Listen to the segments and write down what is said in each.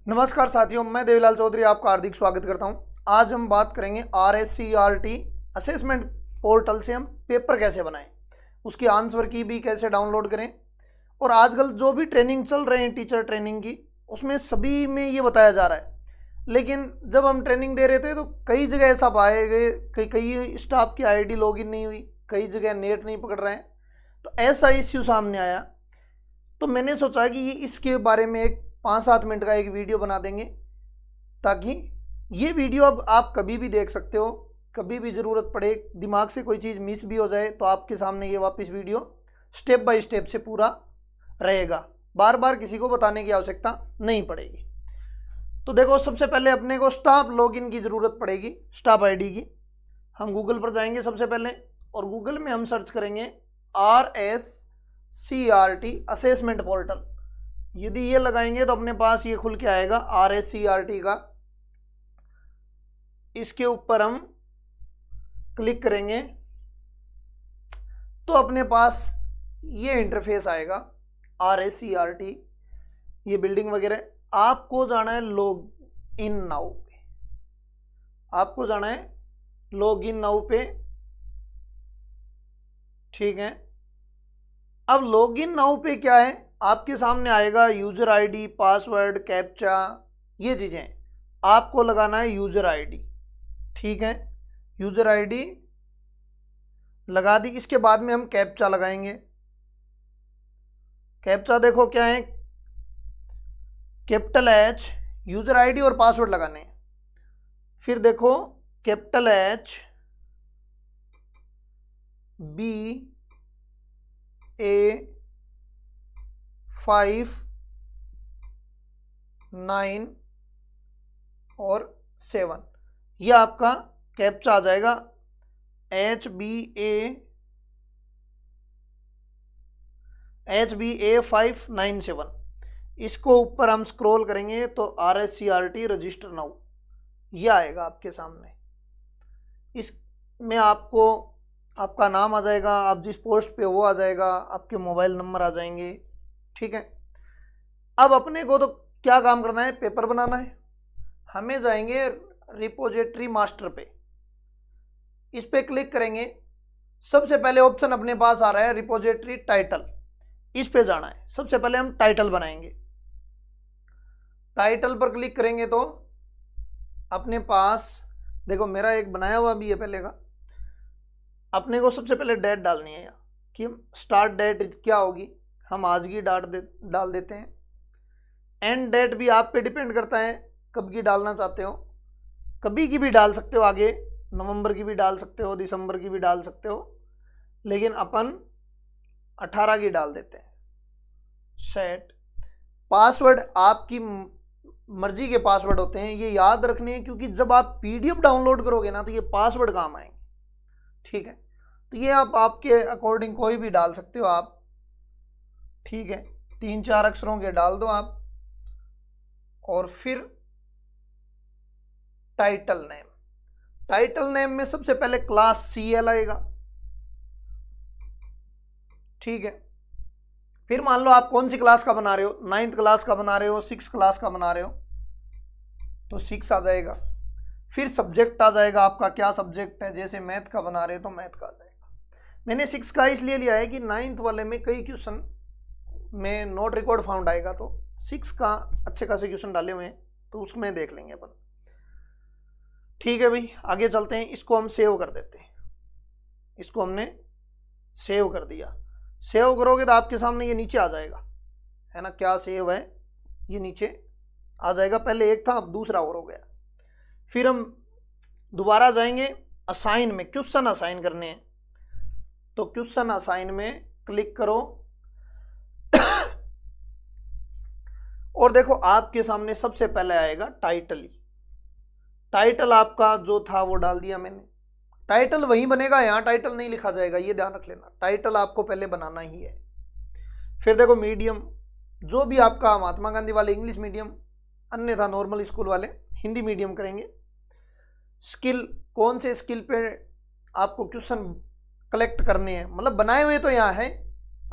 नमस्कार साथियों, मैं देवीलाल चौधरी आपका हार्दिक स्वागत करता हूं। आज हम बात करेंगे RSCRT असेसमेंट पोर्टल से हम पेपर कैसे बनाएं, उसकी आंसर की भी कैसे डाउनलोड करें। और आजकल जो भी ट्रेनिंग चल रहे हैं टीचर ट्रेनिंग की, उसमें सभी में ये बताया जा रहा है। लेकिन जब हम ट्रेनिंग दे रहे थे तो कई जगह ऐसा पाए गए, कई स्टाफ की ID लॉगिन नहीं हुई, कई जगह नेट नहीं पकड़ रहे हैं। तो ऐसा इश्यू सामने आया, तो मैंने सोचा कि इसके बारे में एक 5-7 मिनट का एक वीडियो बना देंगे, ताकि ये वीडियो अब आप कभी भी देख सकते हो, कभी भी ज़रूरत पड़े, दिमाग से कोई चीज़ मिस भी हो जाए तो आपके सामने ये वापस वीडियो स्टेप बाय स्टेप से पूरा रहेगा, बार बार किसी को बताने की आवश्यकता नहीं पड़ेगी। तो देखो, सबसे पहले अपने को स्टाफ लॉगिन की ज़रूरत पड़ेगी, स्टाफ ID की। हम गूगल पर जाएंगे सबसे पहले, और गूगल में हम सर्च करेंगे RSCRT असेसमेंट पोर्टल। यदि ये लगाएंगे तो अपने पास ये खुल के आएगा RSCRT का। इसके ऊपर हम क्लिक करेंगे तो अपने पास ये इंटरफेस आएगा RSCRT, ये बिल्डिंग वगैरह। आपको जाना है लॉग इन नाउ पे, आपको जाना है लॉग इन नाउ पे, ठीक है। अब लॉग इन नाउ पे क्या है, आपके सामने आएगा यूजर ID, पासवर्ड, कैप्चा, ये चीजें आपको लगाना है। यूजर ID, ठीक है, यूजर ID लगा दी। इसके बाद में हम कैप्चा लगाएंगे। कैप्चा देखो क्या है, कैपिटल H, यूजर ID और पासवर्ड लगाने हैं। फिर देखो कैपिटल H BA5 9 और 7, यह आपका कैप्चा आ जाएगा। HBA597। इसको ऊपर हम स्क्रॉल करेंगे तो RSCRT रजिस्टर नाउ, यह आएगा आपके सामने। इसमें आपको आपका नाम आ जाएगा, आप जिस पोस्ट पे वो आ जाएगा, आपके मोबाइल नंबर आ जाएंगे, ठीक है। अब अपने को तो क्या काम करना है, पेपर बनाना है। हमें जाएंगे रिपोजिटरी मास्टर पे, इस पे क्लिक करेंगे। सबसे पहले ऑप्शन अपने पास आ रहा है रिपोजिटरी टाइटल, इस पे जाना है। सबसे पहले हम टाइटल बनाएंगे। टाइटल पर क्लिक करेंगे तो अपने पास देखो, मेरा एक बनाया हुआ भी है पहले का। अपने को सबसे पहले डेट डालनी है यहाँ कि स्टार्ट डेट क्या होगी, हम आज की डाल देते हैं। एंड डेट भी आप पे डिपेंड करता है कब की डालना चाहते हो, कभी की भी डाल सकते हो, आगे नवंबर की भी डाल सकते हो, दिसंबर की भी डाल सकते हो, लेकिन अपन 18 की डाल देते हैं। सेट पासवर्ड आपकी मर्जी के पासवर्ड होते हैं, ये याद रखने हैं, क्योंकि जब आप PDF डाउनलोड करोगे ना तो ये पासवर्ड काम आएंगे, ठीक है। तो ये आप आपके अकॉर्डिंग कोई भी डाल सकते हो आप, ठीक है। 3-4 अक्षरों के डाल दो आप। और फिर टाइटल नेम, टाइटल नेम में सबसे पहले क्लास CL आएगा, ठीक है। फिर मान लो आप कौन सी क्लास का बना रहे हो, 9th क्लास का बना रहे हो, 6th क्लास का बना रहे हो, तो 6 आ जाएगा। फिर सब्जेक्ट आ जाएगा आपका, क्या सब्जेक्ट है, जैसे मैथ का बना रहे हो तो मैथ का आ जाएगा। मैंने 6 का इसलिए लिया है कि 9th वाले में कई क्वेश्चन में नोट रिकॉर्ड फाउंड आएगा, तो 6 का अच्छे खासे क्वेश्चन डाले हुए हैं, तो उसमें देख लेंगे अपन, ठीक है भाई। आगे चलते हैं, इसको हम सेव कर देते हैं। इसको हमने सेव कर दिया। सेव करोगे तो आपके सामने ये नीचे आ जाएगा, है ना, क्या सेव है, ये नीचे आ जाएगा। पहले एक था, अब दूसरा और हो गया। फिर हम दोबारा जाएंगे असाइन में, क्वेश्चन असाइन करने हैं, तो क्वेश्चन असाइन में क्लिक करो और देखो आपके सामने सबसे पहले आएगा टाइटल ही। टाइटल आपका जो था वो डाल दिया मैंने। टाइटल वही बनेगा, यहाँ टाइटल नहीं लिखा जाएगा, ये ध्यान रख लेना, टाइटल आपको पहले बनाना ही है। फिर देखो मीडियम, जो भी आपका महात्मा गांधी वाले इंग्लिश मीडियम, अन्यथा नॉर्मल स्कूल वाले हिंदी मीडियम करेंगे। स्किल, कौन से स्किल पे आपको क्वेश्चन कलेक्ट करने हैं, मतलब बनाए हुए तो यहाँ है,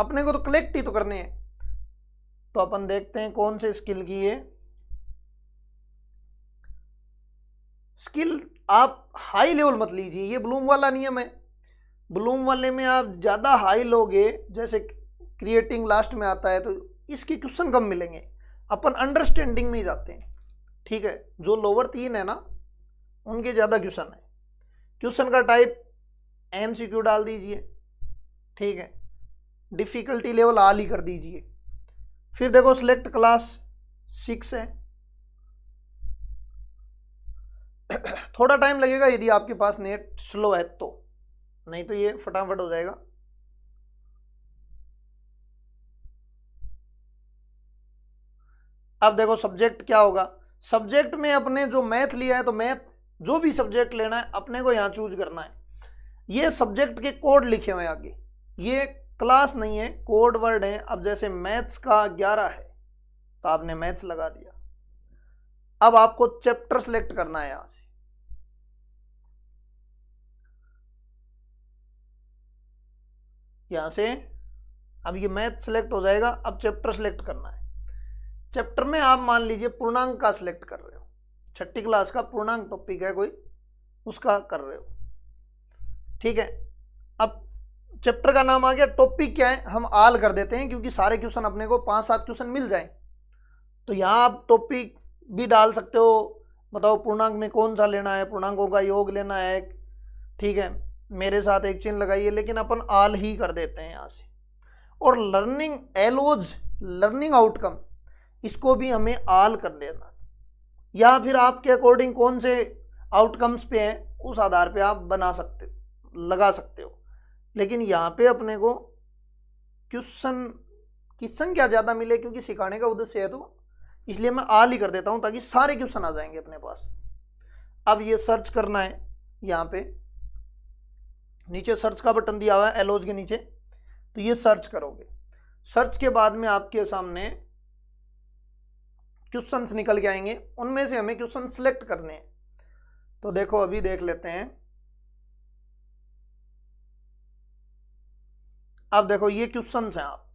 अपने को तो कलेक्ट ही तो करने हैं। तो अपन देखते हैं कौन से स्किल की है। स्किल आप हाई लेवल मत लीजिए, ये ब्लूम वाला नियम है। ब्लूम वाले में आप ज़्यादा हाई लोगे, जैसे क्रिएटिंग लास्ट में आता है, तो इसके क्वेश्चन कम मिलेंगे। अपन अंडरस्टैंडिंग में ही जाते हैं, ठीक है। जो लोअर 3 है ना, उनके ज़्यादा क्वेश्चन है। क्वेश्चन का टाइप MCQ डाल दीजिए, ठीक है। डिफिकल्टी लेवल आल ही कर दीजिए। फिर देखो सिलेक्ट क्लास 6 है। थोड़ा टाइम लगेगा यदि आपके पास नेट स्लो है तो, नहीं तो ये फटाफट हो जाएगा। अब देखो सब्जेक्ट क्या होगा। सब्जेक्ट में अपने जो मैथ लिया है, तो मैथ जो भी सब्जेक्ट लेना है अपने को यहां चूज करना है। ये सब्जेक्ट के कोड लिखे हुए हैं आगे, ये क्लास नहीं है, कोड वर्ड है। अब जैसे मैथ्स का 11 है तो आपने मैथ्स लगा दिया। अब आपको चैप्टर सेलेक्ट करना है यहां से, यहां से। अब ये मैथ सेलेक्ट हो जाएगा। अब चैप्टर सेलेक्ट करना है। चैप्टर में आप मान लीजिए पूर्णांक का सिलेक्ट कर रहे हो, 6ठी क्लास का पूर्णांक टॉपिक है कोई, उसका कर रहे हो, ठीक है। अब चैप्टर का नाम आ गया। टॉपिक क्या है, हम आल कर देते हैं क्योंकि सारे क्वेश्चन अपने को 5-7 क्वेश्चन मिल जाए। तो यहाँ आप टॉपिक भी डाल सकते हो, बताओ पूर्णांक में कौन सा लेना है, पूर्णांकों का योग लेना है, ठीक है। मेरे साथ एक चिन्ह लगाइए, लेकिन अपन आल ही कर देते हैं यहाँ से। और लर्निंग एलोज, लर्निंग आउटकम, इसको भी हमें आल कर लेना, या फिर आपके अकॉर्डिंग कौन से आउटकम्स पे हैं उस आधार पे आप बना सकते, लगा सकते हो। लेकिन यहाँ पे अपने को क्वेश्चन की संख्या ज़्यादा मिले, क्योंकि सिखाने का उद्देश्य है, तो इसलिए मैं आल ही कर देता हूँ ताकि सारे क्वेश्चन आ जाएंगे अपने पास। अब ये सर्च करना है, यहाँ पे नीचे सर्च का बटन दिया हुआ है एलोज के नीचे, तो ये सर्च करोगे। सर्च के बाद में आपके सामने क्वेश्चंस निकल के आएंगे, उनमें से हमें क्वेश्चन सिलेक्ट करने हैं। तो देखो अभी देख लेते हैं। अब देखो ये क्वेश्चंस हैं आप।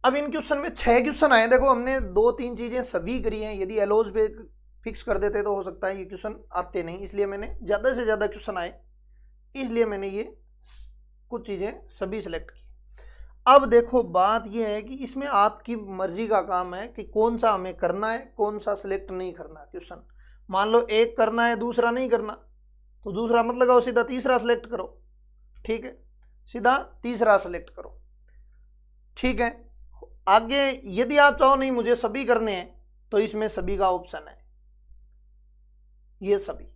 अब इन क्वेश्चन में 6 क्वेश्चन आए। देखो हमने 2-3 चीजें सभी करी हैं। यदि एलोज पे फिक्स कर देते तो हो सकता है ये क्वेश्चन आते नहीं, इसलिए मैंने ज़्यादा से ज़्यादा क्वेश्चन आए, इसलिए मैंने ये कुछ चीज़ें सभी सिलेक्ट की। अब देखो बात ये है कि इसमें आपकी मर्जी का काम है कि कौन सा हमें करना है, कौन सा सिलेक्ट नहीं करना क्वेश्चन। मान लो एक करना है, दूसरा नहीं करना, तो दूसरा मत लगाओ, सीधा तीसरा सिलेक्ट करो, ठीक है। सीधा तीसरा सिलेक्ट करो, ठीक है। आगे यदि आप चाहो नहीं मुझे सभी करने हैं, तो इसमें सभी का ऑप्शन है, ये सभी,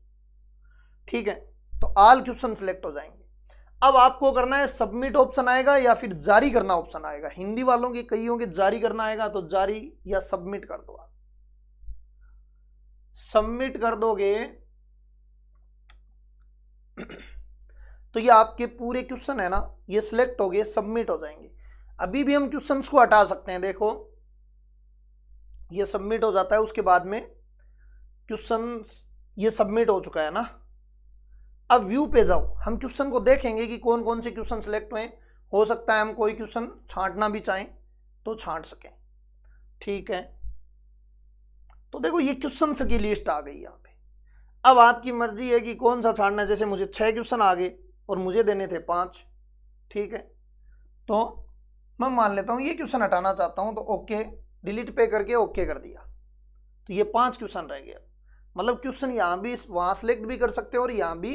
ठीक है। तो ऑल क्वेश्चन सिलेक्ट हो जाएंगे। अब आपको करना है सबमिट ऑप्शन आएगा या फिर जारी करना ऑप्शन आएगा। हिंदी वालों के कईयों के जारी करना आएगा, तो जारी या सबमिट कर दो आप। सबमिट कर दोगे तो ये आपके पूरे क्वेश्चन है ना, ये सिलेक्ट हो गए, सबमिट हो जाएंगे। अभी भी हम क्वेश्चंस को हटा सकते हैं। देखो ये सबमिट हो जाता है, उसके बाद में क्वेश्चंस ये सबमिट हो चुका है ना। अब व्यू पे जाओ, हम क्वेश्चन को देखेंगे कि कौन कौन से क्वेश्चन सिलेक्ट हुए। हो सकता है हम कोई क्वेश्चन छांटना भी चाहें तो छांट सकें, ठीक है। तो देखो ये क्वेश्चन की लिस्ट आ गई यहाँ पे। अब आपकी मर्जी है कि कौन सा छांटना है। जैसे मुझे 6 क्वेश्चन आ गए और मुझे देने थे 5, ठीक है। तो मैं मान लेता हूँ ये क्वेश्चन हटाना चाहता हूँ, तो ओके डिलीट पे करके ओके कर दिया, तो ये 5 क्वेश्चन रह गया। मतलब क्वेश्चन यहाँ भी वहाँ सेलेक्ट भी कर सकते हो और यहाँ भी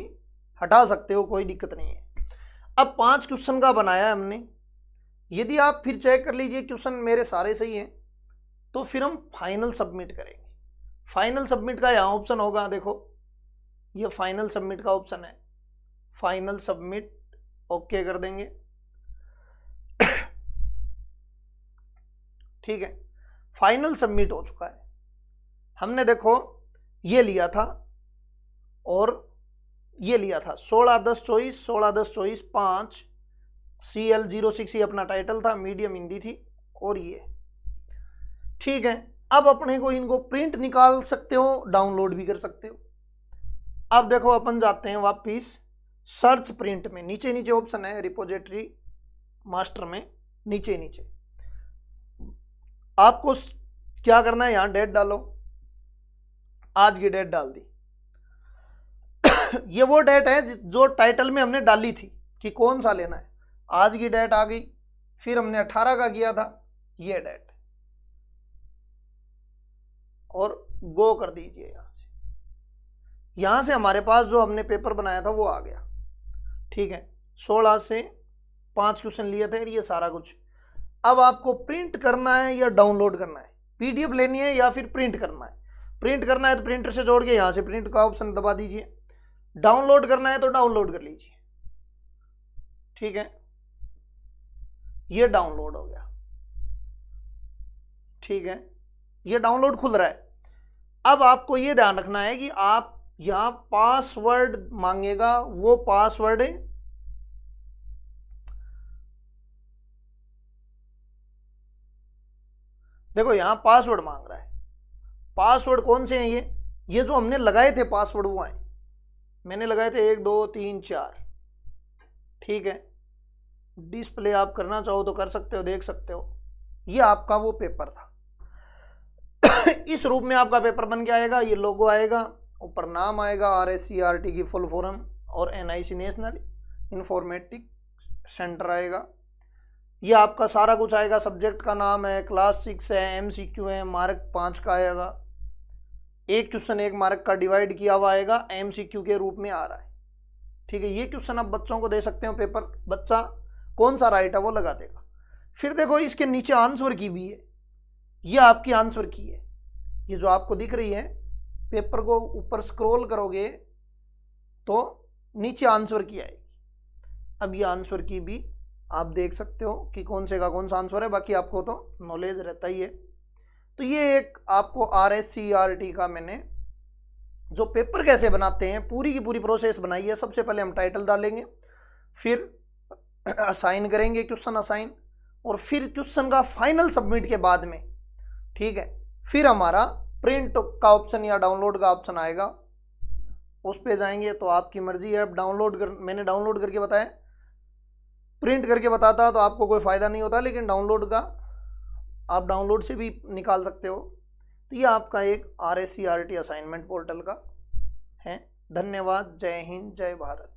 हटा सकते हो, कोई दिक्कत नहीं है। अब 5 क्वेश्चन का बनाया है हमने। यदि आप फिर चेक कर लीजिए क्वेश्चन मेरे सारे सही हैं, तो फिर हम फाइनल सबमिट करेंगे। फाइनल सबमिट का यहाँ ऑप्शन होगा, देखो ये फाइनल सबमिट का ऑप्शन है। फाइनल सबमिट ओके कर देंगे, ठीक है। फाइनल सबमिट हो चुका है। हमने देखो ये लिया था और ये लिया था 16-10-24, 16-10-24 5 CL06 ही अपना टाइटल था, मीडियम हिंदी थी, और ये ठीक है। अब अपने को इनको प्रिंट निकाल सकते हो, डाउनलोड भी कर सकते हो। अब देखो अपन जाते हैं वापिस सर्च प्रिंट में, नीचे नीचे ऑप्शन है रिपोजिटरी मास्टर में, नीचे नीचे आपको क्या करना है, यहां डेट डालो, आज की डेट डाल दी, ये वो डेट है जो टाइटल में हमने डाली थी कि कौन सा लेना है। आज की डेट आ गई, फिर हमने 18 का किया था, ये डेट, और गो कर दीजिए। यहां से हमारे पास जो हमने पेपर बनाया था वो आ गया। ठीक है, 16 से 5 क्वेश्चन लिए थे, ये सारा कुछ। अब आपको प्रिंट करना है या डाउनलोड करना है, पीडीएफ लेनी है या फिर प्रिंट करना है। प्रिंट करना है तो प्रिंटर से जोड़ के यहां से प्रिंट का ऑप्शन दबा दीजिए, डाउनलोड करना है तो डाउनलोड कर लीजिए। ठीक है, ये डाउनलोड हो गया। ठीक है, ये डाउनलोड खुल रहा है। अब आपको ये ध्यान रखना है कि आप यहां पासवर्ड मांगेगा, वो पासवर्ड देखो यहां पासवर्ड मांग रहा है। पासवर्ड कौन से हैं ये जो हमने लगाए थे पासवर्ड वो आए, मैंने लगाए थे 1 2 3 4। ठीक है, डिस्प्ले आप करना चाहो तो कर सकते हो, देख सकते हो। ये आपका वो पेपर था। इस रूप में आपका पेपर बन के आएगा। ये लोगो आएगा, ऊपर नाम आएगा, RSCRT की फुल फॉर्म, और NIC नेशनल इंफॉर्मेटिक सेंटर आएगा। ये आपका सारा कुछ आएगा। सब्जेक्ट का नाम है, क्लास 6 है, MCQ है, मार्क 5 का आएगा। एक क्वेश्चन 1 मार्क का डिवाइड किया हुआ आएगा, MCQ के रूप में आ रहा है। ठीक है, ये क्वेश्चन आप बच्चों को दे सकते हो पेपर, बच्चा कौन सा राइट है वो लगा देगा। फिर देखो इसके नीचे आंसर की भी है, ये आपकी आंसर की है, ये जो आपको दिख रही है। पेपर को ऊपर स्क्रॉल करोगे तो नीचे आंसर की आएगी। अब ये आंसर की भी आप देख सकते हो कि कौन से का कौन सा आंसर है, बाकी आपको तो नॉलेज रहता ही है। तो ये एक आपको RSCRT का मैंने जो पेपर कैसे बनाते हैं पूरी की पूरी प्रोसेस बनाई है। सबसे पहले हम टाइटल डालेंगे, फिर असाइन करेंगे, क्वेश्चन असाइन, और फिर क्वेश्चन का फाइनल सबमिट के बाद में, ठीक है, फिर हमारा प्रिंट का ऑप्शन या डाउनलोड का ऑप्शन आएगा, उस पे जाएंगे। तो आपकी मर्जी है, डाउनलोड कर, मैंने डाउनलोड करके बताया, प्रिंट करके बताता तो आपको कोई फ़ायदा नहीं होता, लेकिन डाउनलोड का आप डाउनलोड से भी निकाल सकते हो। तो ये आपका एक RSCRT असाइनमेंट पोर्टल का है। धन्यवाद, जय हिंद, जय भारत।